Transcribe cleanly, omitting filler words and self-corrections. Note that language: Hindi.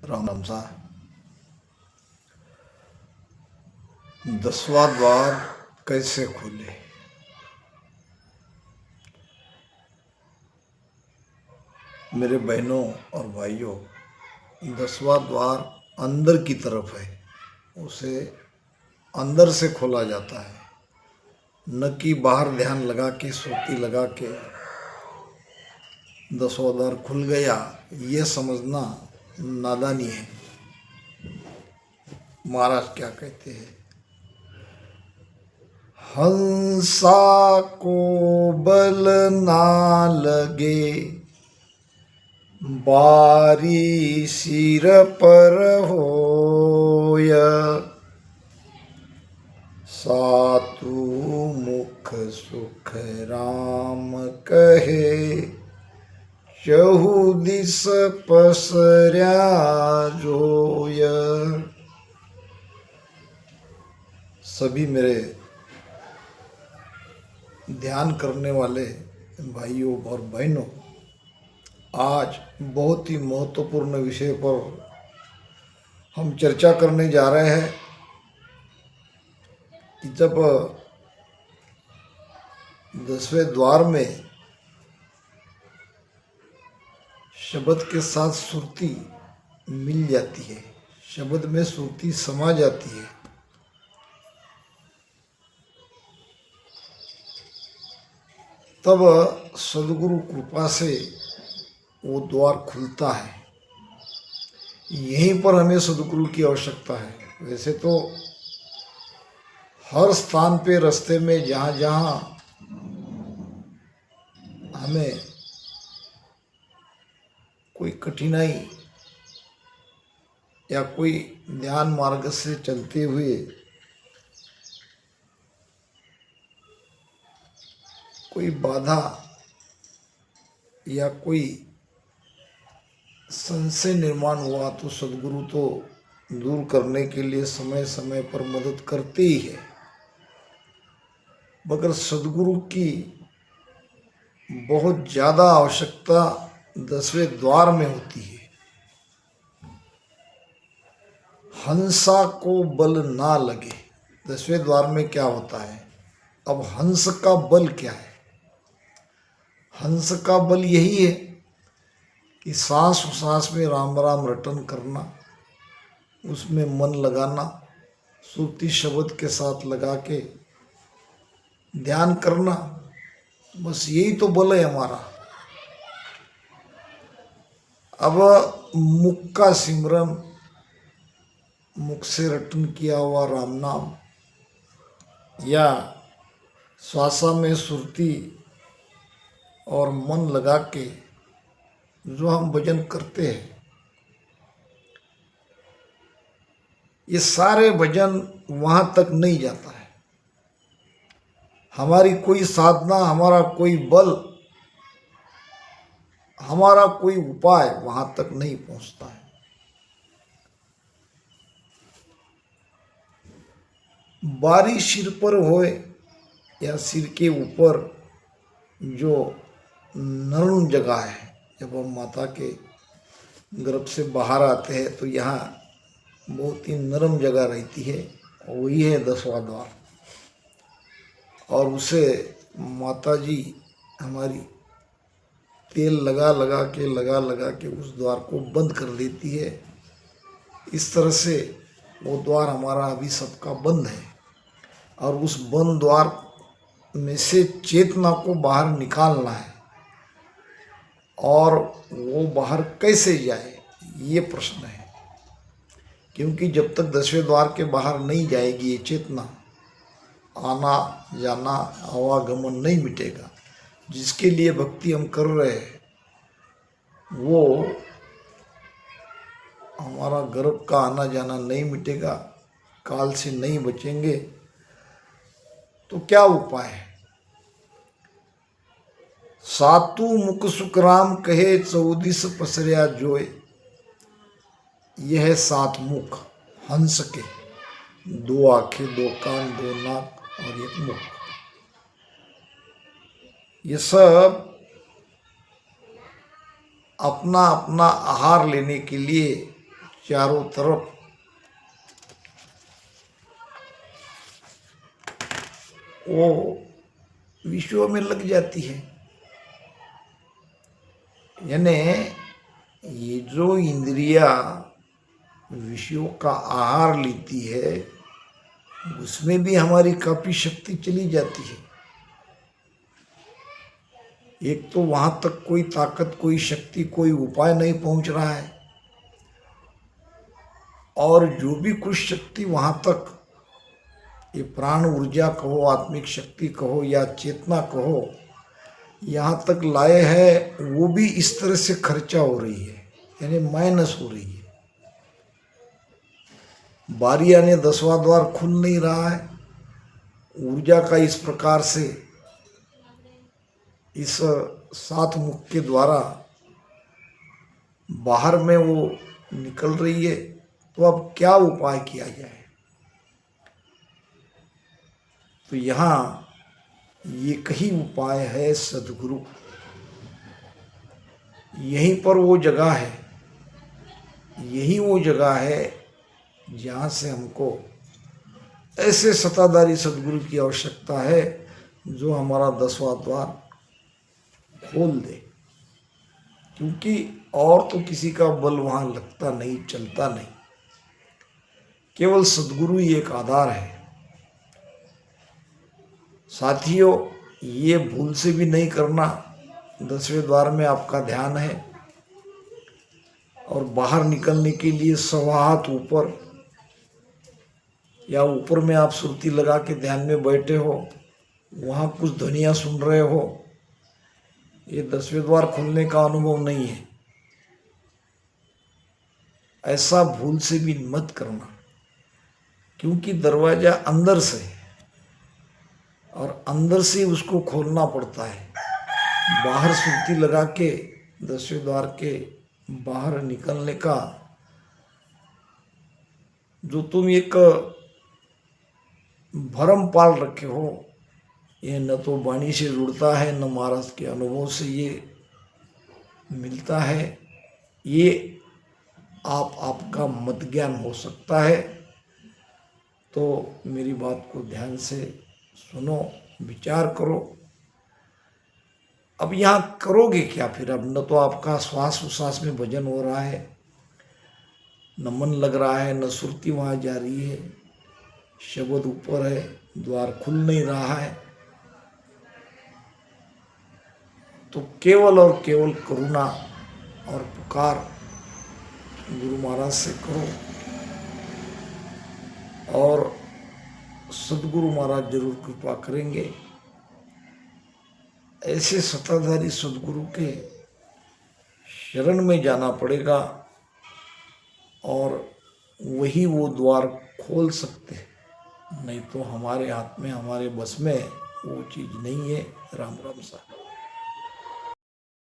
राम राम सा 10वां द्वार कैसे खोले। मेरे बहनों और भाइयों, 10वां द्वार अंदर की तरफ है, उसे अंदर से खोला जाता है, न कि बाहर ध्यान लगा के सोती लगा के 10वां द्वार खुल गया ये समझना नादानी है। महाराज क्या कहते हैं, हंसा को बल ना लगे, बारी सिर पर होय, सातु मुख सुख राम कहे, चहु दिस पसर्या जोय। सभी मेरे ध्यान करने वाले भाइयों और बहनों, आज बहुत ही महत्वपूर्ण विषय पर हम चर्चा करने जा रहे हैं कि जब 10वें द्वार में शब्द के साथ सुरती मिल जाती है, शब्द में सुरती समा जाती है, तब सदगुरु कृपा से वो द्वार खुलता है। यहीं पर हमें सदगुरु की आवश्यकता है। वैसे तो हर स्थान पे रास्ते में जहाँ जहाँ हमें कोई कठिनाई या कोई ध्यान मार्ग से चलते हुए कोई बाधा या कोई संशय निर्माण हुआ तो सदगुरु तो दूर करने के लिए समय समय पर मदद करते ही है, मगर सदगुरु की बहुत ज़्यादा आवश्यकता 10वें द्वार में होती है। हंसा को बल ना लगे, 10वें द्वार में क्या होता है। अब हंस का बल क्या है? हंस का बल यही है कि सांस सांस में राम राम रटन करना, उसमें मन लगाना, सुरती शब्द के साथ लगा के ध्यान करना, बस यही तो बल है हमारा। अब मुख का सिमरन, मुख से रटन किया हुआ राम नाम या श्वासा में सुरती और मन लगा के जो हम भजन करते हैं, ये सारे भजन वहाँ तक नहीं जाता है। हमारी कोई साधना, हमारा कोई बल, हमारा कोई उपाय वहाँ तक नहीं पहुँचता है। बारी सिर पर होए या सिर के ऊपर जो नरम जगह है, जब हम माता के गर्भ से बाहर आते हैं तो यहाँ बहुत ही नरम जगह रहती है, वही है 10वां द्वार। और उसे माता जी हमारी तेल लगा लगा के उस द्वार को बंद कर देती है। इस तरह से वो द्वार हमारा अभी सबका बंद है, और उस बंद द्वार में से चेतना को बाहर निकालना है। और वो बाहर कैसे जाए, ये प्रश्न है। क्योंकि जब तक 10वें द्वार के बाहर नहीं जाएगी ये चेतना, आना जाना आवागमन नहीं मिटेगा। जिसके लिए भक्ति हम कर रहे हैं वो हमारा गर्भ का आना जाना नहीं मिटेगा, काल से नहीं बचेंगे, तो क्या उपाय है। सातु मुख सुख राम कहे, चौदिस पसरिया जोय। यह है 7 मुख हंस के, 2 आंखें, 2 कान, 2 नाक और 1 मुख। ये सब अपना अपना आहार लेने के लिए चारों तरफ वो विषयों में लग जाती है। यानी ये जो इंद्रिया विषयों का आहार लेती है उसमें भी हमारी काफी शक्ति चली जाती है। एक तो वहां तक कोई ताकत, कोई शक्ति, कोई उपाय नहीं पहुंच रहा है, और जो भी कुछ शक्ति वहां तक, ये प्राण ऊर्जा कहो, आत्मिक शक्ति कहो या चेतना कहो, यहाँ तक लाए है वो भी इस तरह से खर्चा हो रही है, यानी माइनस हो रही है। बारी आने 10वां द्वार खुल नहीं रहा है, ऊर्जा का इस प्रकार से इस 7 मुख के द्वारा बाहर में वो निकल रही है। तो अब क्या उपाय किया जाए? तो यहाँ एक ही उपाय है, सद्गुरु। यहीं पर वो जगह है, यही वो जगह है जहाँ से हमको ऐसे सत्ताधारी सद्गुरु की आवश्यकता है जो हमारा 10वां द्वार खोल दे। क्योंकि और तो किसी का बल वहाँ लगता नहीं, चलता नहीं, केवल सद्गुरु ही एक आधार है। साथियों, ये भूल से भी नहीं करना, 10वें द्वार में आपका ध्यान है और बाहर निकलने के लिए 1.25 हाथ ऊपर या ऊपर में आप सुरती लगा के ध्यान में बैठे हो, वहाँ कुछ ध्वनियाँ सुन रहे हो, ये 10वें द्वार खुलने का अनुभव नहीं है। ऐसा भूल से भी मत करना, क्योंकि दरवाजा अंदर से है और अंदर से उसको खोलना पड़ता है। बाहर सुरती लगा के 10वें द्वार के बाहर निकलने का जो तुम एक भरम पाल रखे हो, ये न तो वाणी से जुड़ता है, न महाराज के अनुभव से ये मिलता है। ये आपका मत ज्ञान हो सकता है। तो मेरी बात को ध्यान से सुनो, विचार करो। अब यहाँ करोगे क्या फिर? अब न तो आपका श्वास उश्वास में भजन हो रहा है, न मन लग रहा है, न सुरती वहाँ जा रही है, शब्द ऊपर है, द्वार खुल नहीं रहा है। तो केवल और केवल करुणा और पुकार गुरु महाराज से करो, और सद्गुरु महाराज जरूर कृपा करेंगे। ऐसे सत्ताधारी सद्गुरु के शरण में जाना पड़ेगा और वही वो द्वार खोल सकते हैं, नहीं तो हमारे हाथ में, हमारे बस में वो चीज़ नहीं है। राम राम साहब।